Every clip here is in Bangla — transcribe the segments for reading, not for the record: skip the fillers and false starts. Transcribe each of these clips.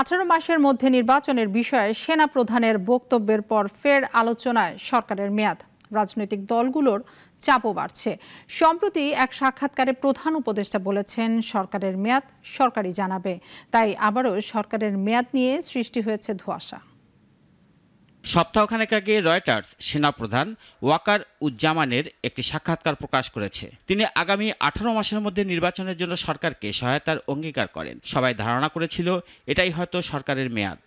18 মাসের মধ্যে নির্বাচনের বিষয়ে সেনা প্রধানের বক্তব্যের পর ফের আলোচনায় সরকারের মেয়াদ। রাজনৈতিক দলগুলোর চাপও বাড়ছে। সম্প্রতি এক সাক্ষাৎকারে প্রধান উপদেষ্টা বলেছেন, সরকারের মেয়াদ সরকারই জানাবে। তাই আবারও সরকারের মেয়াদ নিয়ে সৃষ্টি হয়েছে ধোঁয়াশা। সপ্তাহখানেক আগে রয়টার্স সেনাপ্রধান ওয়াকার উজ্জামানের একটি সাক্ষাৎকার প্রকাশ করেছে। তিনি আগামী 18 মাসের মধ্যে নির্বাচনের জন্য সরকারকে সহায়তার অঙ্গীকার করেন। সবাই ধারণা করেছিল এটাই হয়তো সরকারের মেয়াদ।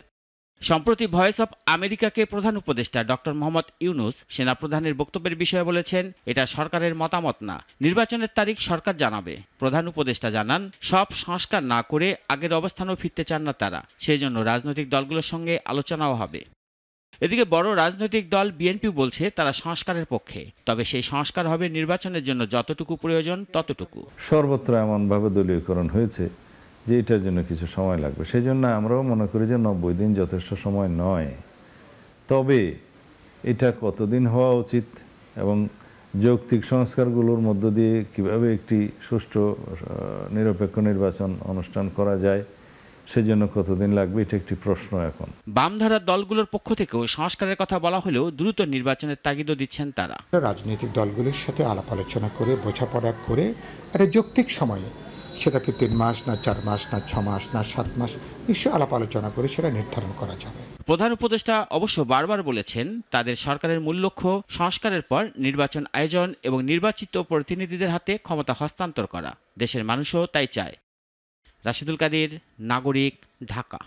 সম্প্রতি ভয়েস অব আমেরিকাকে প্রধান উপদেষ্টা ডক্টর মোহাম্মদ ইউনুস সেনাপ্রধানের বক্তব্যের বিষয়ে বলেছেন, এটা সরকারের মতামত না, নির্বাচনের তারিখ সরকার জানাবে। প্রধান উপদেষ্টা জানান, সব সংস্কার না করে আগের অবস্থানেও ফিরতে চান না তারা, সেই জন্য রাজনৈতিক দলগুলোর সঙ্গে আলোচনাও হবে। এদিকে বড় রাজনৈতিক দল বিএনপি বলছে তারা সংস্কারের পক্ষে, তবে সেই সংস্কার হবে নির্বাচনের জন্য যতটুকু প্রয়োজন ততটুকু। সর্বত্র এমনভাবে দলীয়করণ হয়েছে যে এটার জন্য কিছু সময় লাগবে। সেই জন্য আমরাও মনে করি যে 90 দিন যথেষ্ট সময় নয়। তবে এটা কতদিন হওয়া উচিত এবং যৌক্তিক সংস্কারগুলোর মধ্য দিয়ে কিভাবে একটি সুষ্ঠু নিরপেক্ষ নির্বাচন অনুষ্ঠান করা যায়, সেজন্য কতদিন লাগবে, এটা একটি প্রশ্ন। এখন বামধারার দলগুলোর পক্ষ থেকেও সংস্কারের কথা বলা হলেও দ্রুত নির্বাচনের তাগিদও দিচ্ছেন তারা। রাজনৈতিক দলগুলোর সাথে আলাপ আলোচনা করে বোঝাপড়া করে একটা যৌক্তিক সময়ে, সেটাকে 3 মাস না 4 মাস না 6 মাস না 7 মাস, নিশ্চয় আলাপ আলোচনা করে সেটা নির্ধারণ করা যাবে। প্রধান উপদেষ্টা অবশ্য বারবার বলেছেন, তাদের সরকারের মূল লক্ষ্য সংস্কারের পর নির্বাচন আয়োজন এবং নির্বাচিত প্রতিনিধিদের হাতে ক্ষমতা হস্তান্তর করা। দেশের মানুষও তাই চায়। রাশিদুল কাদির, নাগরিক, ঢাকা।